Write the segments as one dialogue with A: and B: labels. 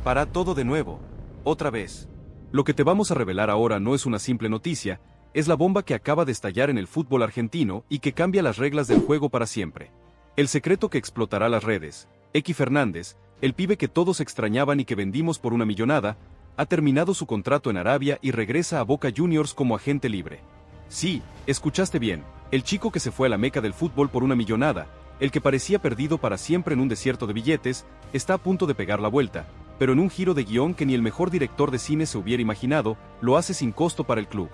A: Para todo de nuevo. Otra vez. Lo que te vamos a revelar ahora no es una simple noticia, es la bomba que acaba de estallar en el fútbol argentino y que cambia las reglas del juego para siempre. El secreto que explotará las redes. Eky Fernández, el pibe que todos extrañaban y que vendimos por una millonada, ha terminado su contrato en Arabia y regresa a Boca Juniors como agente libre. Sí, escuchaste bien, el chico que se fue a la meca del fútbol por una millonada, el que parecía perdido para siempre en un desierto de billetes, está a punto de pegar la vuelta, pero en un giro de guión que ni el mejor director de cine se hubiera imaginado, lo hace sin costo para el club.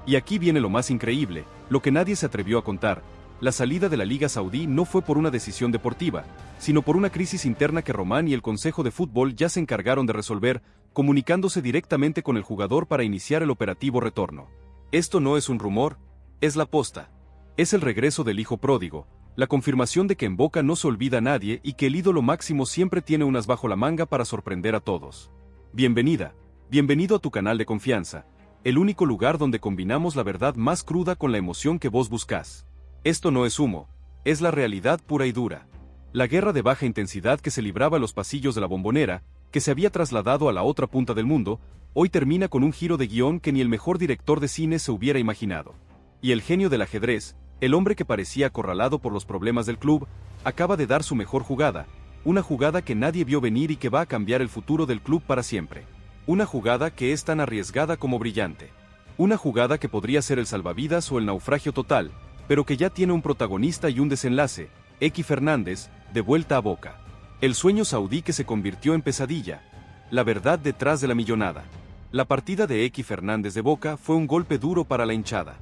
A: Y aquí viene lo más increíble, lo que nadie se atrevió a contar. La salida de la Liga Saudí no fue por una decisión deportiva, sino por una crisis interna que Román y el Consejo de Fútbol ya se encargaron de resolver, comunicándose directamente con el jugador para iniciar el operativo retorno. Esto no es un rumor, es la posta. Es el regreso del hijo pródigo, la confirmación de que en Boca no se olvida a nadie y que el ídolo máximo siempre tiene unas bajo la manga para sorprender a todos. Bienvenida, bienvenido a tu canal de confianza, el único lugar donde combinamos la verdad más cruda con la emoción que vos buscás. Esto no es humo, es la realidad pura y dura. La guerra de baja intensidad que se libraba en los pasillos de la Bombonera, que se había trasladado a la otra punta del mundo, hoy termina con un giro de guión que ni el mejor director de cine se hubiera imaginado. Y el genio del ajedrez, el hombre que parecía acorralado por los problemas del club, acaba de dar su mejor jugada, una jugada que nadie vio venir y que va a cambiar el futuro del club para siempre. Una jugada que es tan arriesgada como brillante. Una jugada que podría ser el salvavidas o el naufragio total, pero que ya tiene un protagonista y un desenlace, Eky Fernández, de vuelta a Boca. El sueño saudí que se convirtió en pesadilla. La verdad detrás de la millonada. La partida de Eky Fernández de Boca fue un golpe duro para la hinchada.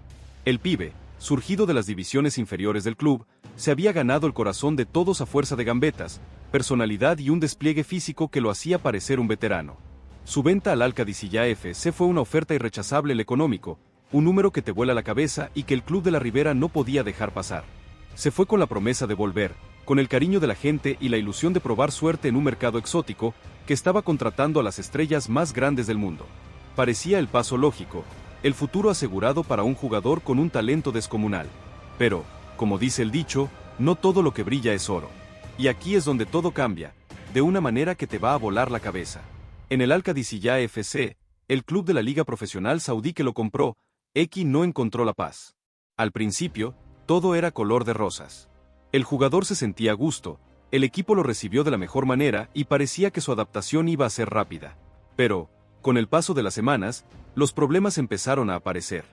A: El pibe, surgido de las divisiones inferiores del club, se había ganado el corazón de todos a fuerza de gambetas, personalidad y un despliegue físico que lo hacía parecer un veterano. Su venta al Al-Qadisiyah FC fue una oferta irrechazable en económico, un número que te vuela la cabeza y que el club de la Ribera no podía dejar pasar. Se fue con la promesa de volver, con el cariño de la gente y la ilusión de probar suerte en un mercado exótico que estaba contratando a las estrellas más grandes del mundo. Parecía el paso lógico, el futuro asegurado para un jugador con un talento descomunal. Pero, como dice el dicho, no todo lo que brilla es oro. Y aquí es donde todo cambia, de una manera que te va a volar la cabeza. En el Al-Qadisiyah FC, el club de la liga profesional saudí que lo compró, Eky no encontró la paz. Al principio, todo era color de rosas. El jugador se sentía a gusto, el equipo lo recibió de la mejor manera y parecía que su adaptación iba a ser rápida. Pero, con el paso de las semanas, los problemas empezaron a aparecer.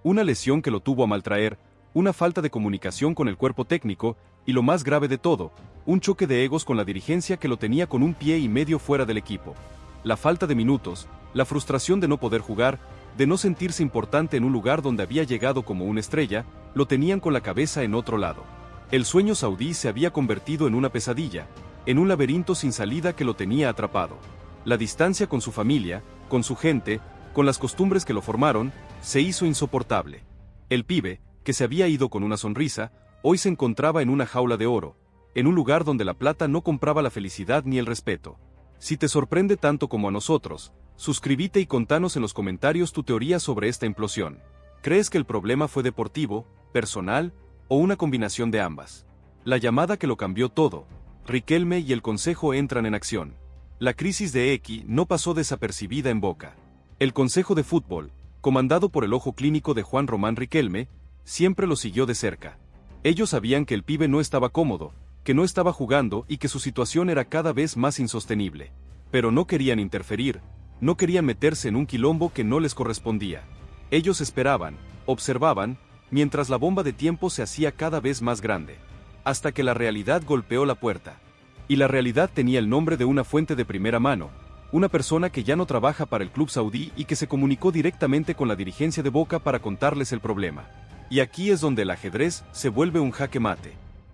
A: Una lesión que lo tuvo a maltraer, una falta de comunicación con el cuerpo técnico y lo más grave de todo, un choque de egos con la dirigencia que lo tenía con un pie y medio fuera del equipo. La falta de minutos, la frustración de no poder jugar, de no sentirse importante en un lugar donde había llegado como una estrella, lo tenían con la cabeza en otro lado. El sueño saudí se había convertido en una pesadilla, en un laberinto sin salida que lo tenía atrapado. La distancia con su familia, con su gente, con las costumbres que lo formaron, se hizo insoportable. El pibe, que se había ido con una sonrisa, hoy se encontraba en una jaula de oro, en un lugar donde la plata no compraba la felicidad ni el respeto. Si te sorprende tanto como a nosotros, suscríbete y contanos en los comentarios tu teoría sobre esta implosión. ¿Crees que el problema fue deportivo, personal, o una combinación de ambas? La llamada que lo cambió todo, Riquelme y el Consejo entran en acción. La crisis de Eky no pasó desapercibida en Boca. El Consejo de Fútbol, comandado por el ojo clínico de Juan Román Riquelme, siempre lo siguió de cerca. Ellos sabían que el pibe no estaba cómodo, que no estaba jugando y que su situación era cada vez más insostenible. Pero no querían interferir, no querían meterse en un quilombo que no les correspondía. Ellos esperaban, observaban, mientras la bomba de tiempo se hacía cada vez más grande. Hasta que la realidad golpeó la puerta. Y la realidad tenía el nombre de una fuente de primera mano, una persona que ya no trabaja para el club saudí y que se comunicó directamente con la dirigencia de Boca para contarles el problema. Y aquí es donde el ajedrez se vuelve un jaque mate.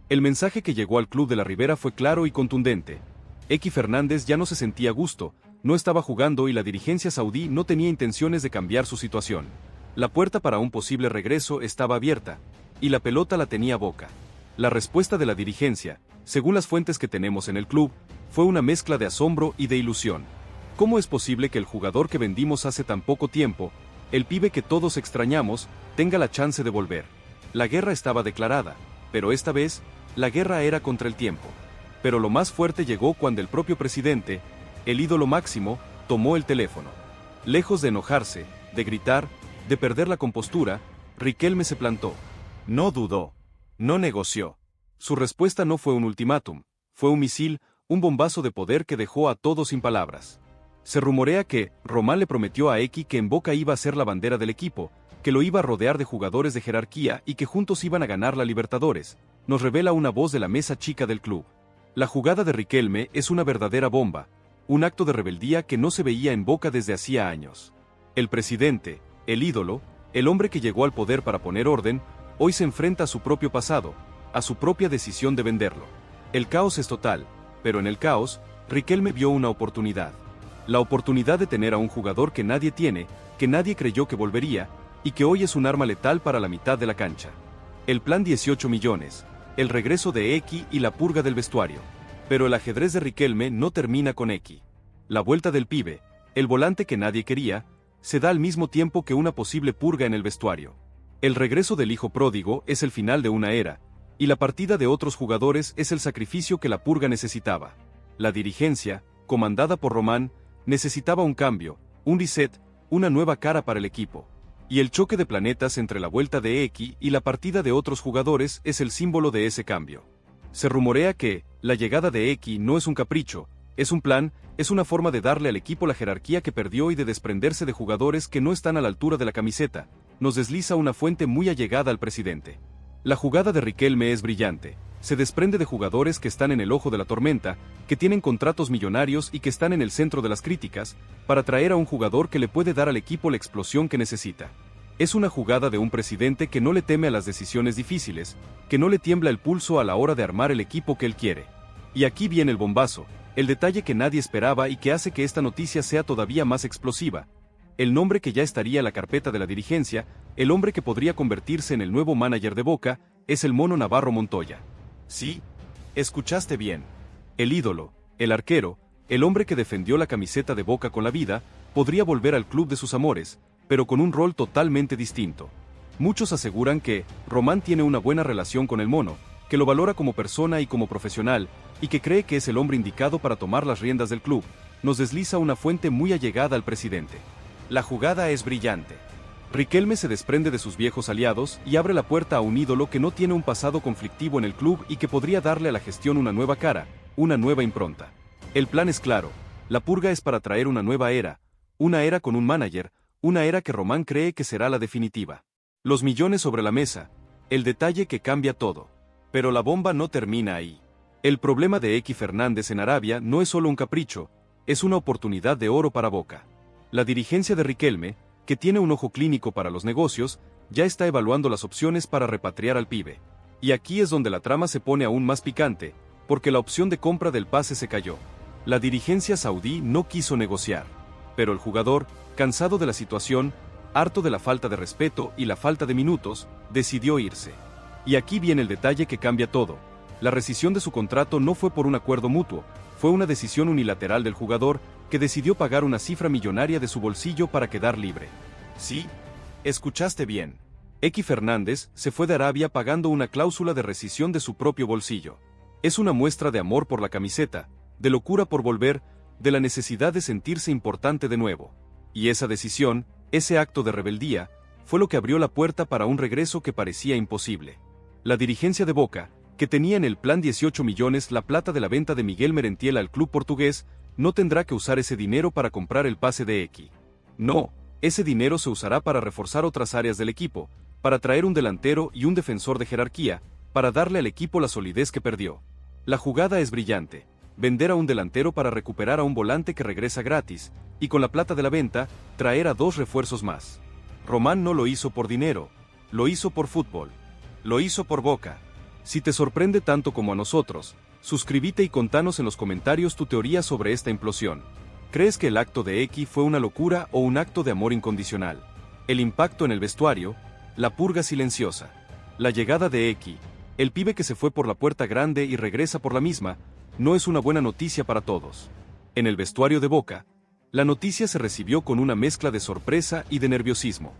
A: El mensaje que llegó al club de la Ribera fue claro y contundente. Eky Fernández ya no se sentía a gusto, no estaba jugando y la dirigencia saudí no tenía intenciones de cambiar su situación. La puerta para un posible regreso estaba abierta, y la pelota la tenía Boca. La respuesta de la dirigencia, según las fuentes que tenemos en el club, fue una mezcla de asombro y de ilusión. ¿Cómo es posible que el jugador que vendimos hace tan poco tiempo, el pibe que todos extrañamos, tenga la chance de volver? La guerra estaba declarada, pero esta vez, la guerra era contra el tiempo. Pero lo más fuerte llegó cuando el propio presidente, El ídolo máximo tomó el teléfono. Lejos de enojarse, de gritar, de perder la compostura, Riquelme se plantó. No dudó. No negoció. Su respuesta no fue un ultimátum, fue un misil, un bombazo de poder que dejó a todos sin palabras. Se rumorea que Román le prometió a X que en Boca iba a ser la bandera del equipo, que lo iba a rodear de jugadores de jerarquía y que juntos iban a ganar la Libertadores, nos revela una voz de la mesa chica del club. La jugada de Riquelme es una verdadera bomba, un acto de rebeldía que no se veía en Boca desde hacía años. El presidente, el ídolo, el hombre que llegó al poder para poner orden, hoy se enfrenta a su propio pasado, a su propia decisión de venderlo. El caos es total, pero en el caos, Riquelme vio una oportunidad. La oportunidad de tener a un jugador que nadie tiene, que nadie creyó que volvería, y que hoy es un arma letal para la mitad de la cancha. El plan 18 millones, el regreso de X y la purga del vestuario. Pero el ajedrez de Riquelme no termina con X. La vuelta del pibe, el volante que nadie quería, se da al mismo tiempo que una posible purga en el vestuario. El regreso del hijo pródigo es el final de una era, y la partida de otros jugadores es el sacrificio que la purga necesitaba. La dirigencia, comandada por Román, necesitaba un cambio, un reset, una nueva cara para el equipo. Y el choque de planetas entre la vuelta de X y la partida de otros jugadores es el símbolo de ese cambio. Se rumorea que la llegada de X no es un capricho, es un plan, es una forma de darle al equipo la jerarquía que perdió y de desprenderse de jugadores que no están a la altura de la camiseta, nos desliza una fuente muy allegada al presidente. La jugada de Riquelme es brillante. Se desprende de jugadores que están en el ojo de la tormenta, que tienen contratos millonarios y que están en el centro de las críticas, para traer a un jugador que le puede dar al equipo la explosión que necesita. Es una jugada de un presidente que no le teme a las decisiones difíciles, que no le tiembla el pulso a la hora de armar el equipo que él quiere. Y aquí viene el bombazo, el detalle que nadie esperaba y que hace que esta noticia sea todavía más explosiva. El nombre que ya estaría en la carpeta de la dirigencia, el hombre que podría convertirse en el nuevo manager de Boca, es el Mono Navarro Montoya. Sí, escuchaste bien. El ídolo, el arquero, el hombre que defendió la camiseta de Boca con la vida, podría volver al club de sus amores, pero con un rol totalmente distinto. Muchos aseguran que Román tiene una buena relación con el Mono, que lo valora como persona y como profesional, y que cree que es el hombre indicado para tomar las riendas del club, nos desliza una fuente muy allegada al presidente. La jugada es brillante. Riquelme se desprende de sus viejos aliados y abre la puerta a un ídolo que no tiene un pasado conflictivo en el club y que podría darle a la gestión una nueva cara, una nueva impronta. El plan es claro, la purga es para traer una nueva era, una era con un manager, una era que Román cree que será la definitiva. Los millones sobre la mesa, el detalle que cambia todo. Pero la bomba no termina ahí. El problema de X Fernández en Arabia no es solo un capricho, es una oportunidad de oro para Boca. La dirigencia de Riquelme, que tiene un ojo clínico para los negocios, ya está evaluando las opciones para repatriar al pibe. Y aquí es donde la trama se pone aún más picante, porque la opción de compra del pase se cayó. La dirigencia saudí no quiso negociar. Pero el jugador, cansado de la situación, harto de la falta de respeto y la falta de minutos, decidió irse. Y aquí viene el detalle que cambia todo. La rescisión de su contrato no fue por un acuerdo mutuo, fue una decisión unilateral del jugador, que decidió pagar una cifra millonaria de su bolsillo para quedar libre. Sí, escuchaste bien. X Fernández se fue de Arabia pagando una cláusula de rescisión de su propio bolsillo. Es una muestra de amor por la camiseta, de locura por volver, de la necesidad de sentirse importante de nuevo. Y esa decisión, ese acto de rebeldía, fue lo que abrió la puerta para un regreso que parecía imposible. La dirigencia de Boca, que tenía en el plan 18 millones la plata de la venta de Miguel Merentiel al club portugués, no tendrá que usar ese dinero para comprar el pase de X. No, ese dinero se usará para reforzar otras áreas del equipo, para traer un delantero y un defensor de jerarquía, para darle al equipo la solidez que perdió. La jugada es brillante, vender a un delantero para recuperar a un volante que regresa gratis, y con la plata de la venta, traer a 2 refuerzos más. Román no lo hizo por dinero, lo hizo por fútbol, lo hizo por Boca. Si te sorprende tanto como a nosotros, suscríbete y contanos en los comentarios tu teoría sobre esta implosión. ¿Crees que el acto de X fue una locura o un acto de amor incondicional? El impacto en el vestuario, la purga silenciosa, la llegada de X, el pibe que se fue por la puerta grande y regresa por la misma, no es una buena noticia para todos. En el vestuario de Boca, la noticia se recibió con una mezcla de sorpresa y de nerviosismo.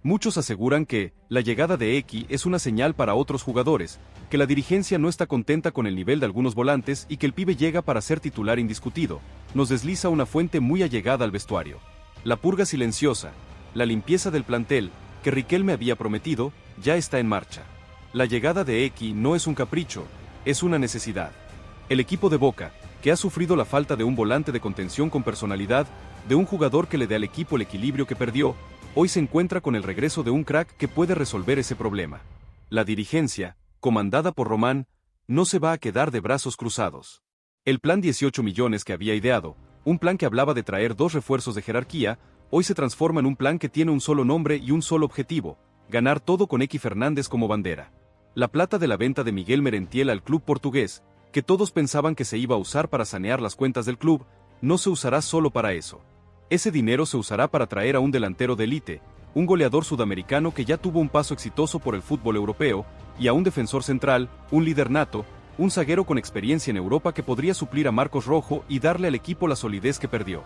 A: Muchos aseguran que la llegada de X es una señal para otros jugadores, que la dirigencia no está contenta con el nivel de algunos volantes y que el pibe llega para ser titular indiscutido, nos desliza una fuente muy allegada al vestuario. La purga silenciosa, la limpieza del plantel, que Riquelme había prometido, ya está en marcha. La llegada de X no es un capricho, es una necesidad. El equipo de Boca, que ha sufrido la falta de un volante de contención con personalidad, de un jugador que le dé al equipo el equilibrio que perdió, hoy se encuentra con el regreso de un crack que puede resolver ese problema. La dirigencia, comandada por Román, no se va a quedar de brazos cruzados. El plan 18 millones que había ideado, un plan que hablaba de traer 2 refuerzos de jerarquía, hoy se transforma en un plan que tiene un solo nombre y un solo objetivo: ganar todo con X Fernández como bandera. La plata de la venta de Miguel Merentiel al club portugués, que todos pensaban que se iba a usar para sanear las cuentas del club, no se usará solo para eso. Ese dinero se usará para traer a un delantero de élite, un goleador sudamericano que ya tuvo un paso exitoso por el fútbol europeo, y a un defensor central, un líder nato, un zaguero con experiencia en Europa que podría suplir a Marcos Rojo y darle al equipo la solidez que perdió.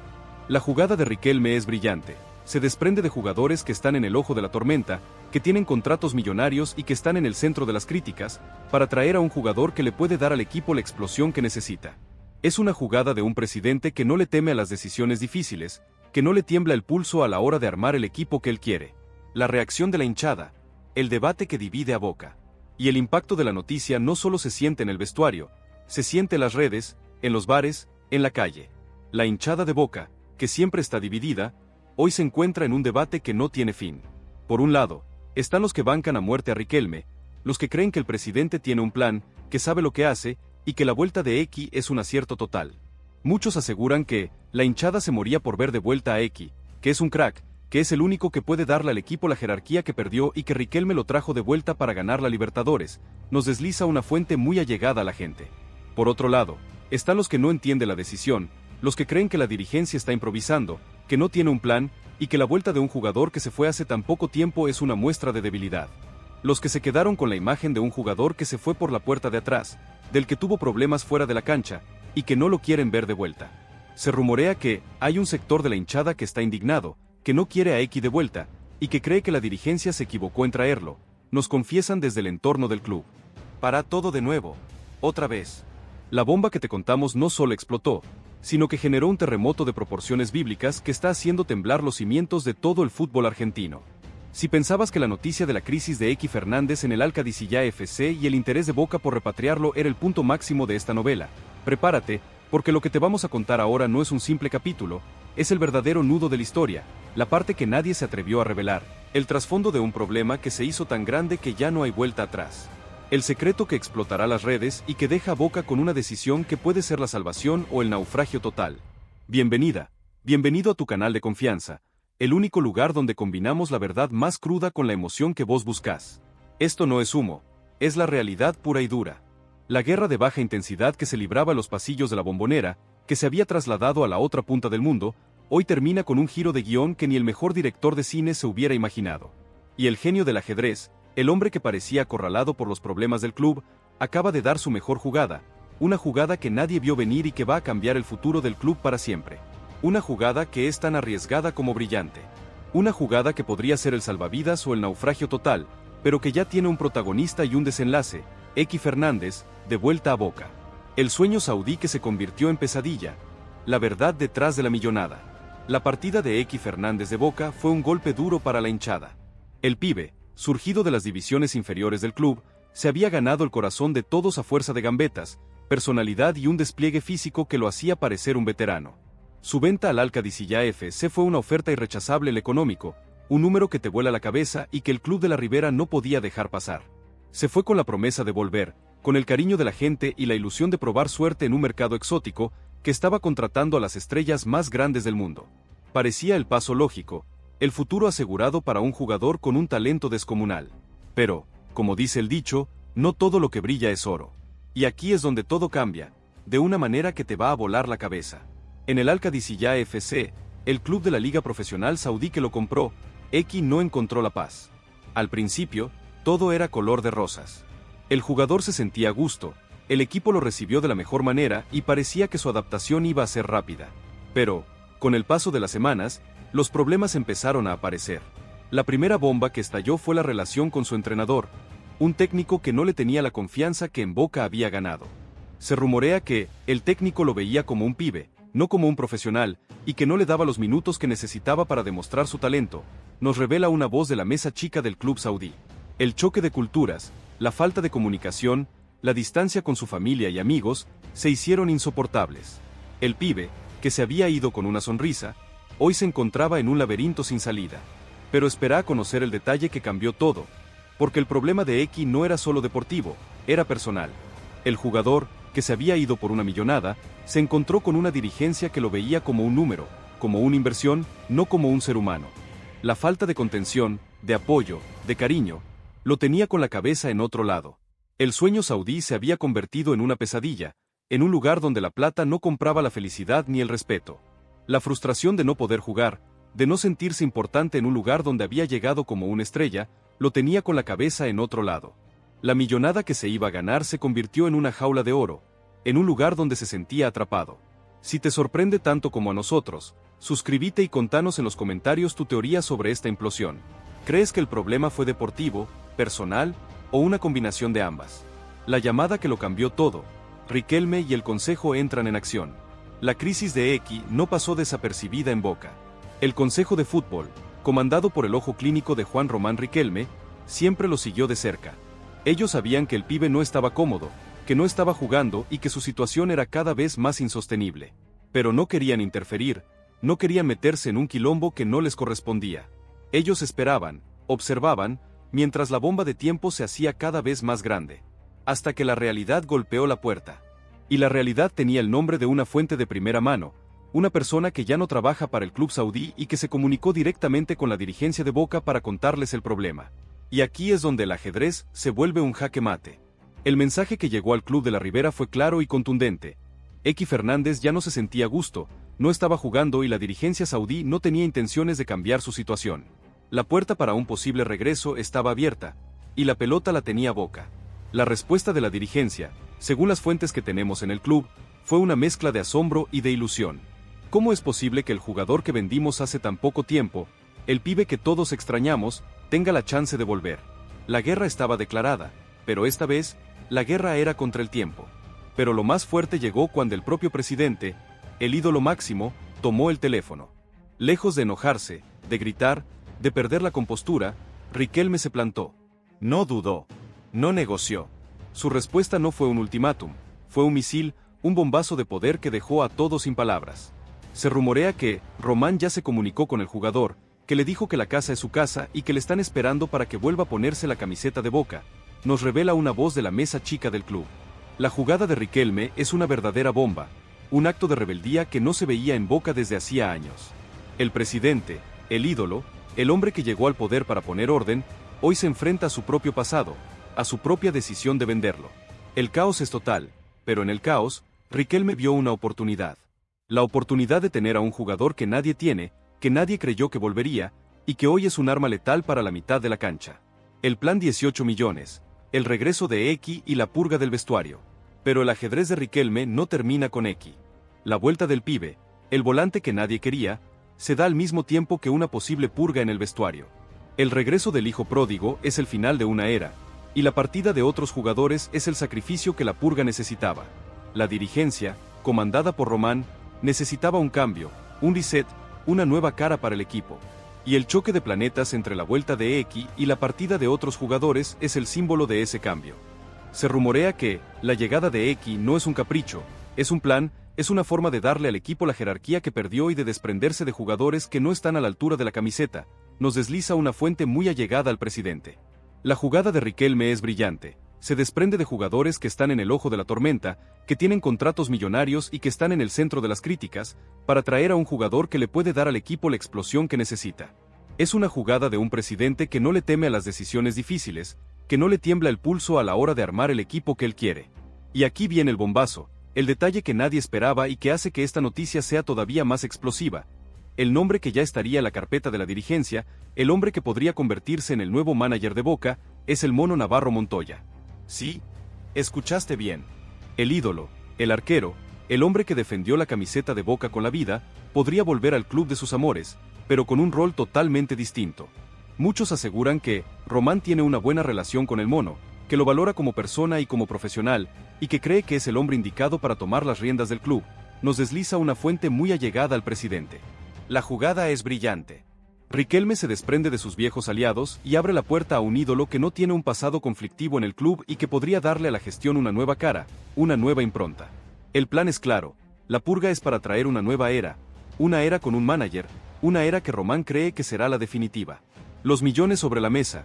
A: La jugada de Riquelme es brillante. Se desprende de jugadores que están en el ojo de la tormenta, que tienen contratos millonarios y que están en el centro de las críticas, para traer a un jugador que le puede dar al equipo la explosión que necesita. Es una jugada de un presidente que no le teme a las decisiones difíciles, que no le tiembla el pulso a la hora de armar el equipo que él quiere. La reacción de la hinchada, el debate que divide a Boca. Y el impacto de la noticia no solo se siente en el vestuario, se siente en las redes, en los bares, en la calle. La hinchada de Boca, que siempre está dividida, hoy se encuentra en un debate que no tiene fin. Por un lado, están los que bancan a muerte a Riquelme, los que creen que el presidente tiene un plan, que sabe lo que hace, y que la vuelta de X es un acierto total. Muchos aseguran que la hinchada se moría por ver de vuelta a X, que es un crack, que es el único que puede darle al equipo la jerarquía que perdió y que Riquelme lo trajo de vuelta para ganar la Libertadores, nos desliza una fuente muy allegada a la gente. Por otro lado, están los que no entienden la decisión, los que creen que la dirigencia está improvisando, que no tiene un plan, y que la vuelta de un jugador que se fue hace tan poco tiempo es una muestra de debilidad. Los que se quedaron con la imagen de un jugador que se fue por la puerta de atrás, del que tuvo problemas fuera de la cancha, y que no lo quieren ver de vuelta. Se rumorea que hay un sector de la hinchada que está indignado, que no quiere a X de vuelta, y que cree que la dirigencia se equivocó en traerlo, nos confiesan desde el entorno del club. Para todo de nuevo, otra vez. La bomba que te contamos no solo explotó, sino que generó un terremoto de proporciones bíblicas que está haciendo temblar los cimientos de todo el fútbol argentino. Si pensabas que la noticia de la crisis de X Fernández en el Alcadicillá FC y el interés de Boca por repatriarlo era el punto máximo de esta novela, prepárate, porque lo que te vamos a contar ahora no es un simple capítulo, es el verdadero nudo de la historia, la parte que nadie se atrevió a revelar, el trasfondo de un problema que se hizo tan grande que ya no hay vuelta atrás. El secreto que explotará las redes y que deja a Boca con una decisión que puede ser la salvación o el naufragio total. Bienvenida, bienvenido a tu canal de confianza, el único lugar donde combinamos la verdad más cruda con la emoción que vos buscás. Esto no es humo, es la realidad pura y dura. La guerra de baja intensidad que se libraba en los pasillos de la Bombonera, que se había trasladado a la otra punta del mundo, hoy termina con un giro de guión que ni el mejor director de cine se hubiera imaginado. Y el genio del ajedrez, el hombre que parecía acorralado por los problemas del club, acaba de dar su mejor jugada, una jugada que nadie vio venir y que va a cambiar el futuro del club para siempre. Una jugada que es tan arriesgada como brillante. Una jugada que podría ser el salvavidas o el naufragio total, pero que ya tiene un protagonista y un desenlace, X Fernández, de vuelta a Boca. El sueño saudí que se convirtió en pesadilla. La verdad detrás de la millonada. La partida de X Fernández de Boca fue un golpe duro para la hinchada. El pibe, surgido de las divisiones inferiores del club, se había ganado el corazón de todos a fuerza de gambetas, personalidad y un despliegue físico que lo hacía parecer un veterano. Su venta al Alcadicillá FC fue una oferta irrechazable en económico, un número que te vuela la cabeza y que el club de la Ribera no podía dejar pasar. Se fue con la promesa de volver, con el cariño de la gente y la ilusión de probar suerte en un mercado exótico que estaba contratando a las estrellas más grandes del mundo. Parecía el paso lógico, el futuro asegurado para un jugador con un talento descomunal. Pero, como dice el dicho, no todo lo que brilla es oro. Y aquí es donde todo cambia, de una manera que te va a volar la cabeza. En el Alcadicillá FC, el club de la liga profesional saudí que lo compró, X no encontró la paz. Al principio, todo era color de rosas. El jugador se sentía a gusto, el equipo lo recibió de la mejor manera y parecía que su adaptación iba a ser rápida. Pero, con el paso de las semanas, los problemas empezaron a aparecer. La primera bomba que estalló fue la relación con su entrenador, un técnico que no le tenía la confianza que en Boca había ganado. Se rumorea que el técnico lo veía como un pibe, no como un profesional, y que no le daba los minutos que necesitaba para demostrar su talento, nos revela una voz de la mesa chica del club saudí. El choque de culturas, la falta de comunicación, la distancia con su familia y amigos, se hicieron insoportables. El pibe, que se había ido con una sonrisa, hoy se encontraba en un laberinto sin salida. Pero espera a conocer el detalle que cambió todo, porque el problema de X no era solo deportivo, era personal. El jugador, que se había ido por una millonada, se encontró con una dirigencia que lo veía como un número, como una inversión, no como un ser humano. La falta de contención, de apoyo, de cariño, lo tenía con la cabeza en otro lado. El sueño saudí se había convertido en una pesadilla, en un lugar donde la plata no compraba la felicidad ni el respeto. La frustración de no poder jugar, de no sentirse importante en un lugar donde había llegado como una estrella, lo tenía con la cabeza en otro lado. La millonada que se iba a ganar se convirtió en una jaula de oro, en un lugar donde se sentía atrapado. Si te sorprende tanto como a nosotros, suscríbete y contanos en los comentarios tu teoría sobre esta implosión. ¿Crees que el problema fue deportivo, personal, o una combinación de ambas? La llamada que lo cambió todo. Riquelme y el Consejo entran en acción. La crisis de X no pasó desapercibida en Boca. El Consejo de Fútbol, comandado por el ojo clínico de Juan Román Riquelme, siempre lo siguió de cerca. Ellos sabían que el pibe no estaba cómodo, que no estaba jugando y que su situación era cada vez más insostenible. Pero no querían interferir, no querían meterse en un quilombo que no les correspondía. Ellos esperaban, observaban, mientras la bomba de tiempo se hacía cada vez más grande. Hasta que la realidad golpeó la puerta. Y la realidad tenía el nombre de una fuente de primera mano, una persona que ya no trabaja para el club saudí y que se comunicó directamente con la dirigencia de Boca para contarles el problema. Y aquí es donde el ajedrez se vuelve un jaque mate. El mensaje que llegó al club de la Ribera fue claro y contundente. X Fernández ya no se sentía a gusto, no estaba jugando y la dirigencia saudí no tenía intenciones de cambiar su situación. La puerta para un posible regreso estaba abierta, y la pelota la tenía Boca. La respuesta de la dirigencia, según las fuentes que tenemos en el club, fue una mezcla de asombro y de ilusión. ¿Cómo es posible que el jugador que vendimos hace tan poco tiempo, el pibe que todos extrañamos, tenga la chance de volver? La guerra estaba declarada, pero esta vez, la guerra era contra el tiempo. Pero lo más fuerte llegó cuando el propio presidente, el ídolo máximo, tomó el teléfono. Lejos de enojarse, de gritar, de perder la compostura, Riquelme se plantó. No dudó. No negoció. Su respuesta no fue un ultimátum, fue un misil, un bombazo de poder que dejó a todos sin palabras. Se rumorea que Román ya se comunicó con el jugador, que le dijo que la casa es su casa y que le están esperando para que vuelva a ponerse la camiseta de Boca, nos revela una voz de la mesa chica del club. La jugada de Riquelme es una verdadera bomba, un acto de rebeldía que no se veía en Boca desde hacía años. El presidente, el ídolo, el hombre que llegó al poder para poner orden, hoy se enfrenta a su propio pasado, a su propia decisión de venderlo. El caos es total, pero en el caos, Riquelme vio una oportunidad. La oportunidad de tener a un jugador que nadie tiene, que nadie creyó que volvería, y que hoy es un arma letal para la mitad de la cancha. El plan 18 millones, el regreso de X y la purga del vestuario. Pero el ajedrez de Riquelme no termina con X. La vuelta del pibe, el volante que nadie quería, se da al mismo tiempo que una posible purga en el vestuario. El regreso del hijo pródigo es el final de una era, y la partida de otros jugadores es el sacrificio que la purga necesitaba. La dirigencia, comandada por Román, necesitaba un cambio, un reset, una nueva cara para el equipo. Y el choque de planetas entre la vuelta de X y la partida de otros jugadores es el símbolo de ese cambio. Se rumorea que la llegada de X no es un capricho, es un plan, es una forma de darle al equipo la jerarquía que perdió y de desprenderse de jugadores que no están a la altura de la camiseta, nos desliza una fuente muy allegada al presidente. La jugada de Riquelme es brillante, se desprende de jugadores que están en el ojo de la tormenta, que tienen contratos millonarios y que están en el centro de las críticas, para traer a un jugador que le puede dar al equipo la explosión que necesita. Es una jugada de un presidente que no le teme a las decisiones difíciles, que no le tiembla el pulso a la hora de armar el equipo que él quiere. Y aquí viene el bombazo, el detalle que nadie esperaba y que hace que esta noticia sea todavía más explosiva. El nombre que ya estaría en la carpeta de la dirigencia, el hombre que podría convertirse en el nuevo manager de Boca, es el Mono Navarro Montoya. Sí, escuchaste bien. El ídolo, el arquero, el hombre que defendió la camiseta de Boca con la vida, podría volver al club de sus amores, pero con un rol totalmente distinto. Muchos aseguran que Román tiene una buena relación con el mono, que lo valora como persona y como profesional, y que cree que es el hombre indicado para tomar las riendas del club, nos desliza una fuente muy allegada al presidente. La jugada es brillante. Riquelme se desprende de sus viejos aliados y abre la puerta a un ídolo que no tiene un pasado conflictivo en el club y que podría darle a la gestión una nueva cara, una nueva impronta. El plan es claro, la purga es para traer una nueva era, una era con un manager, una era que Román cree que será la definitiva. Los millones sobre la mesa,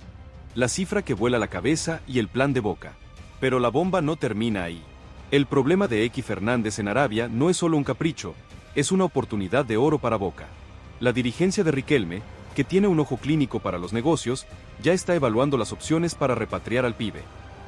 A: la cifra que vuela la cabeza y el plan de Boca. Pero la bomba no termina ahí. El problema de Equi Fernández en Arabia no es solo un capricho, es una oportunidad de oro para Boca. La dirigencia de Riquelme, que tiene un ojo clínico para los negocios, ya está evaluando las opciones para repatriar al pibe.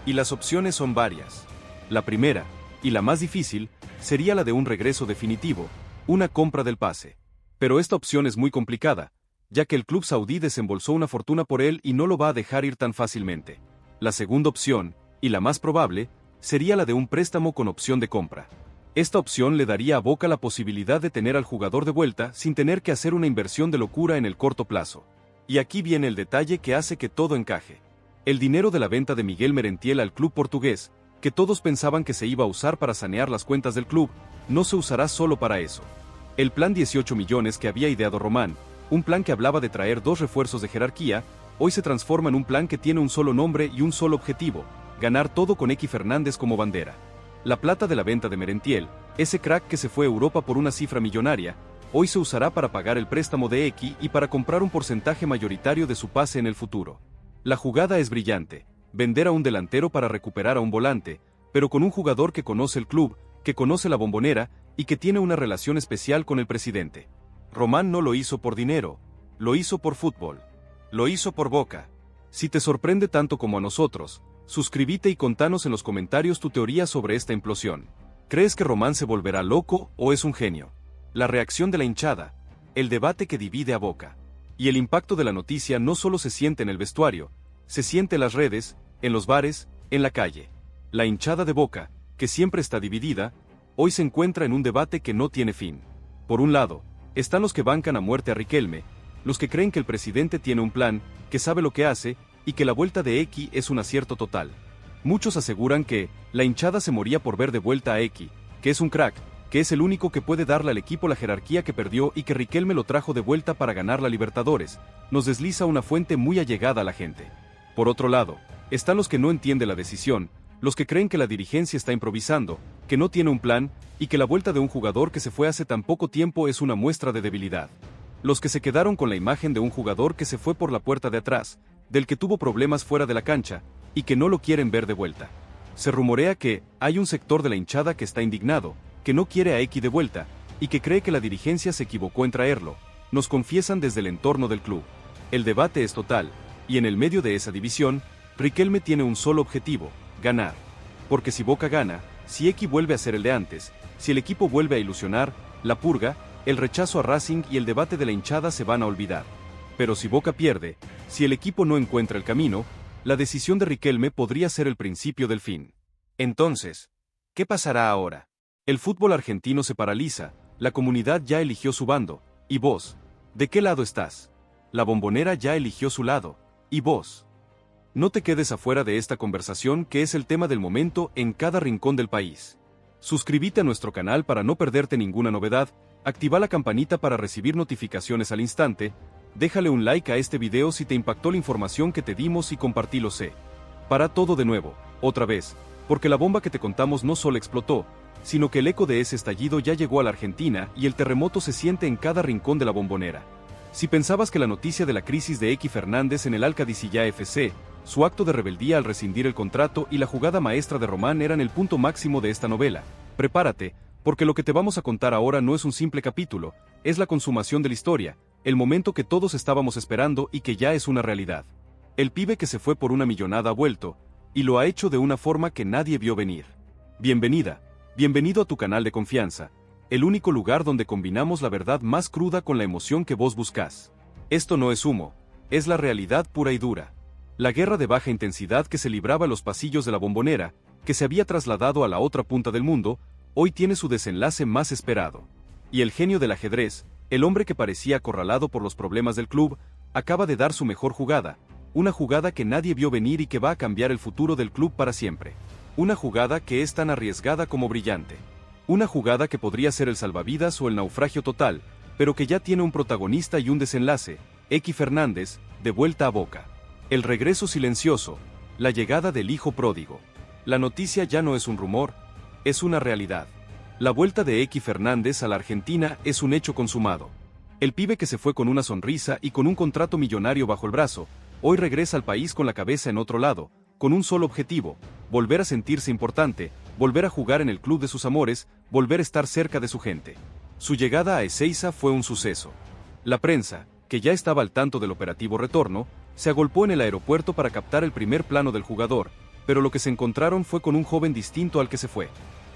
A: Y las opciones son varias. La primera, y la más difícil, sería la de un regreso definitivo, una compra del pase. Pero esta opción es muy complicada, ya que el club saudí desembolsó una fortuna por él y no lo va a dejar ir tan fácilmente. La segunda opción, y la más probable, sería la de un préstamo con opción de compra. Esta opción le daría a Boca la posibilidad de tener al jugador de vuelta sin tener que hacer una inversión de locura en el corto plazo. Y aquí viene el detalle que hace que todo encaje. El dinero de la venta de Miguel Merentiel al club portugués, que todos pensaban que se iba a usar para sanear las cuentas del club, no se usará solo para eso. El plan 18 millones que había ideado Román, un plan que hablaba de traer 2 refuerzos de jerarquía, hoy se transforma en un plan que tiene un solo nombre y un solo objetivo: ganar todo con Equi Fernández como bandera. La plata de la venta de Merentiel, ese crack que se fue a Europa por una cifra millonaria, hoy se usará para pagar el préstamo de Equi y para comprar un porcentaje mayoritario de su pase en el futuro. La jugada es brillante: vender a un delantero para recuperar a un volante, pero con un jugador que conoce el club, que conoce la Bombonera y que tiene una relación especial con el presidente. Román no lo hizo por dinero, lo hizo por fútbol, lo hizo por Boca. Si te sorprende tanto como a nosotros, suscríbete y contanos en los comentarios tu teoría sobre esta implosión. ¿Crees que Román se volverá loco o es un genio? La reacción de la hinchada, el debate que divide a Boca. Y el impacto de la noticia no solo se siente en el vestuario, se siente en las redes, en los bares, en la calle. La hinchada de Boca, que siempre está dividida, hoy se encuentra en un debate que no tiene fin. Por un lado, están los que bancan a muerte a Riquelme, los que creen que el presidente tiene un plan, que sabe lo que hace, y que la vuelta de Equi es un acierto total. Muchos aseguran que la hinchada se moría por ver de vuelta a Equi, que es un crack, que es el único que puede darle al equipo la jerarquía que perdió y que Riquelme lo trajo de vuelta para ganar la Libertadores, nos desliza una fuente muy allegada a la gente. Por otro lado, están los que no entienden la decisión, los que creen que la dirigencia está improvisando, que no tiene un plan, y que la vuelta de un jugador que se fue hace tan poco tiempo es una muestra de debilidad. Los que se quedaron con la imagen de un jugador que se fue por la puerta de atrás, del que tuvo problemas fuera de la cancha, y que no lo quieren ver de vuelta. Se rumorea que hay un sector de la hinchada que está indignado, que no quiere a Equi de vuelta, y que cree que la dirigencia se equivocó en traerlo, nos confiesan desde el entorno del club. El debate es total, y en el medio de esa división, Riquelme tiene un solo objetivo: ganar. Porque si Boca gana, si Equi vuelve a ser el de antes, si el equipo vuelve a ilusionar, la purga, el rechazo a Racing y el debate de la hinchada se van a olvidar. Pero si Boca pierde, si el equipo no encuentra el camino, la decisión de Riquelme podría ser el principio del fin. Entonces, ¿qué pasará ahora? El fútbol argentino se paraliza, la comunidad ya eligió su bando, ¿y vos? ¿De qué lado estás? La Bombonera ya eligió su lado, ¿y vos? No te quedes afuera de esta conversación, que es el tema del momento en cada rincón del país. Suscríbete a nuestro canal para no perderte ninguna novedad, activa la campanita para recibir notificaciones al instante, déjale un like a este video si te impactó la información que te dimos y compartilo. Para todo de nuevo, otra vez, porque la bomba que te contamos no solo explotó, sino que el eco de ese estallido ya llegó a la Argentina y el terremoto se siente en cada rincón de la Bombonera. Si pensabas que la noticia de la crisis de Equi Fernández en el Alcadicilla FC, su acto de rebeldía al rescindir el contrato y la jugada maestra de Román eran el punto máximo de esta novela, prepárate, porque lo que te vamos a contar ahora no es un simple capítulo, es la consumación de la historia, el momento que todos estábamos esperando y que ya es una realidad. El pibe que se fue por una millonada ha vuelto, y lo ha hecho de una forma que nadie vio venir. Bienvenida, bienvenido a tu canal de confianza, el único lugar donde combinamos la verdad más cruda con la emoción que vos buscás. Esto no es humo, es la realidad pura y dura. La guerra de baja intensidad que se libraba en los pasillos de la Bombonera, que se había trasladado a la otra punta del mundo, hoy tiene su desenlace más esperado. Y el genio del ajedrez, el hombre que parecía acorralado por los problemas del club, Acaba de dar su mejor jugada, una jugada que nadie vio venir y que va a cambiar el futuro del club para siempre. Una jugada que es tan arriesgada como brillante. Una jugada que podría ser el salvavidas o el naufragio total, pero que ya tiene un protagonista y un desenlace, Eky Fernández, de vuelta a Boca. El regreso silencioso, la llegada del hijo pródigo. La noticia ya no es un rumor, es una realidad. La vuelta de Eky Fernández a la Argentina es un hecho consumado. El pibe que se fue con una sonrisa y con un contrato millonario bajo el brazo, hoy regresa al país con la cabeza en otro lado, con un solo objetivo: volver a sentirse importante, volver a jugar en el club de sus amores, volver a estar cerca de su gente. Su llegada a Ezeiza fue un suceso. La prensa, que ya estaba al tanto del operativo retorno, se agolpó en el aeropuerto para captar el primer plano del jugador, pero lo que se encontraron fue con un joven distinto al que se fue.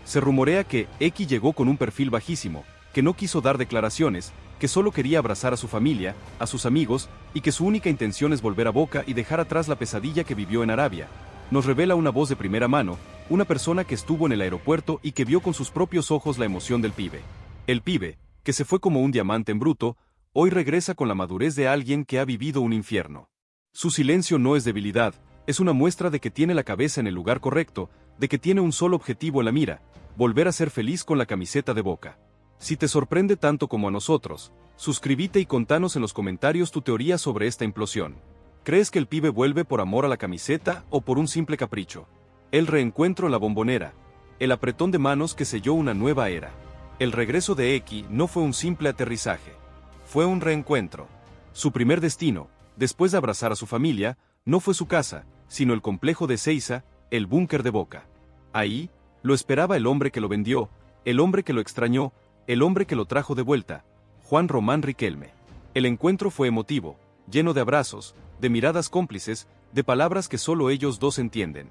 A: Se rumorea que Eky llegó con un perfil bajísimo, que no quiso dar declaraciones, que solo quería abrazar a su familia, a sus amigos, y que su única intención es volver a Boca y dejar atrás la pesadilla que vivió en Arabia. Nos revela una voz de primera mano, una persona que estuvo en el aeropuerto y que vio con sus propios ojos la emoción del pibe. El pibe, que se fue como un diamante en bruto, hoy regresa con la madurez de alguien que ha vivido un infierno. Su silencio no es debilidad, es una muestra de que tiene la cabeza en el lugar correcto, de que tiene un solo objetivo en la mira: volver a ser feliz con la camiseta de Boca. Si te sorprende tanto como a nosotros, suscríbete y contanos en los comentarios tu teoría sobre esta implosión. ¿Crees que el pibe vuelve por amor a la camiseta o por un simple capricho? El reencuentro en la Bombonera, el apretón de manos que selló una nueva era. El regreso de Eky no fue un simple aterrizaje, fue un reencuentro. Su primer destino, después de abrazar a su familia, no fue su casa, sino el complejo de Ezeiza, el búnker de Boca. Ahí, lo esperaba el hombre que lo vendió, el hombre que lo extrañó, el hombre que lo trajo de vuelta, Juan Román Riquelme. El encuentro fue emotivo, lleno de abrazos, de miradas cómplices, de palabras que solo ellos dos entienden.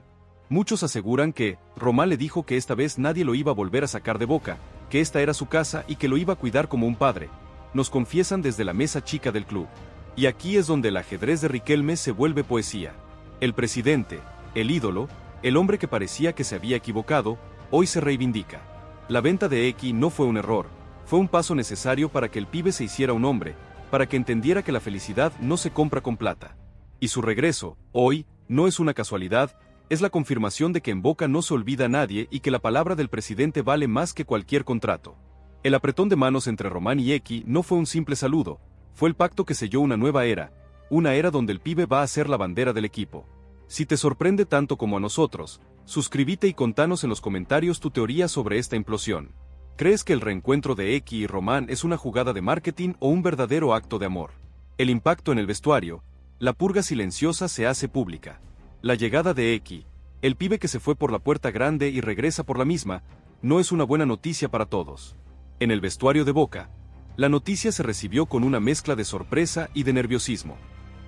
A: Muchos aseguran que Román le dijo que esta vez nadie lo iba a volver a sacar de Boca, que esta era su casa y que lo iba a cuidar como un padre. Nos confiesan desde la mesa chica del club. Y aquí es donde el ajedrez de Riquelme se vuelve poesía. El presidente, el ídolo, el hombre que parecía que se había equivocado, hoy se reivindica. La venta de Eky no fue un error, fue un paso necesario para que el pibe se hiciera un hombre, para que entendiera que la felicidad no se compra con plata. Y su regreso, hoy, no es una casualidad, es la confirmación de que en Boca no se olvida a nadie y que la palabra del presidente vale más que cualquier contrato. El apretón de manos entre Román y Eky no fue un simple saludo, fue el pacto que selló una nueva era, una era donde el pibe va a ser la bandera del equipo. Si te sorprende tanto como a nosotros, suscríbete y contanos en los comentarios tu teoría sobre esta implosión. ¿Crees que el reencuentro de Eky y Román es una jugada de marketing o un verdadero acto de amor? El impacto en el vestuario, la purga silenciosa se hace pública. La llegada de Eky, el pibe que se fue por la puerta grande y regresa por la misma, no es una buena noticia para todos. En el vestuario de Boca, la noticia se recibió con una mezcla de sorpresa y de nerviosismo.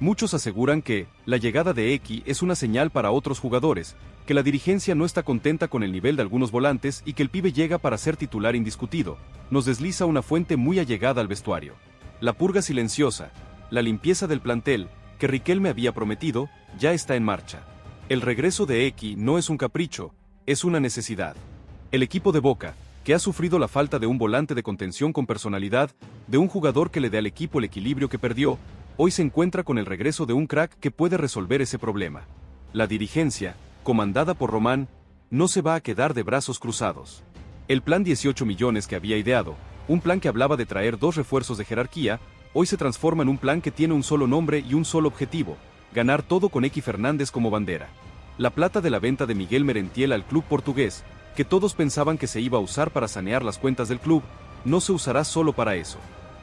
A: Muchos aseguran que la llegada de Eky es una señal para otros jugadores, que la dirigencia no está contenta con el nivel de algunos volantes y que el pibe llega para ser titular indiscutido, nos desliza una fuente muy allegada al vestuario. La purga silenciosa, la limpieza del plantel, que Riquelme había prometido, ya está en marcha. El regreso de Eky no es un capricho, es una necesidad. El equipo de Boca, que ha sufrido la falta de un volante de contención con personalidad, de un jugador que le dé al equipo el equilibrio que perdió, hoy se encuentra con el regreso de un crack que puede resolver ese problema. La dirigencia, comandada por Román, no se va a quedar de brazos cruzados. El plan 18 millones que había ideado, un plan que hablaba de traer 2 refuerzos de jerarquía, hoy se transforma en un plan que tiene un solo nombre y un solo objetivo: ganar todo con Eky Fernández como bandera. La plata de la venta de Miguel Merentiel al club portugués, que todos pensaban que se iba a usar para sanear las cuentas del club, no se usará solo para eso.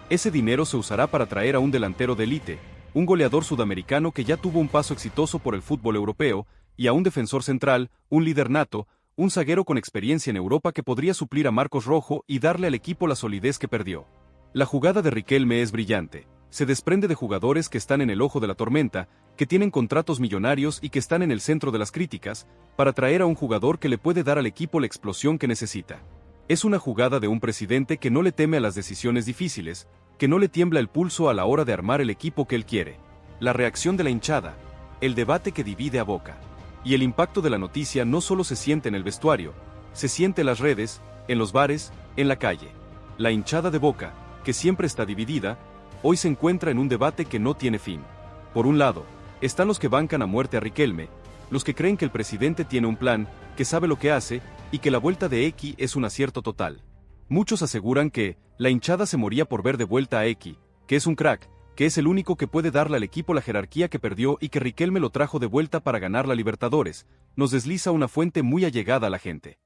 A: Ese dinero se usará para traer a un delantero de élite, un goleador sudamericano que ya tuvo un paso exitoso por el fútbol europeo, y a un defensor central, un líder nato, un zaguero con experiencia en Europa que podría suplir a Marcos Rojo y darle al equipo la solidez que perdió. La jugada de Riquelme es brillante, se desprende de jugadores que están en el ojo de la tormenta, que tienen contratos millonarios y que están en el centro de las críticas, para traer a un jugador que le puede dar al equipo la explosión que necesita. Es una jugada de un presidente que no le teme a las decisiones difíciles, que no le tiembla el pulso a la hora de armar el equipo que él quiere. La reacción de la hinchada, el debate que divide a Boca. Y el impacto de la noticia no solo se siente en el vestuario, se siente en las redes, en los bares, en la calle. La hinchada de Boca, que siempre está dividida, hoy se encuentra en un debate que no tiene fin. Por un lado, están los que bancan a muerte a Riquelme, los que creen que el presidente tiene un plan, que sabe lo que hace, y que la vuelta de X es un acierto total. Muchos aseguran que la hinchada se moría por ver de vuelta a X, que es un crack, que es el único que puede darle al equipo la jerarquía que perdió y que Riquelme lo trajo de vuelta para ganar la Libertadores, nos desliza una fuente muy allegada a la gente.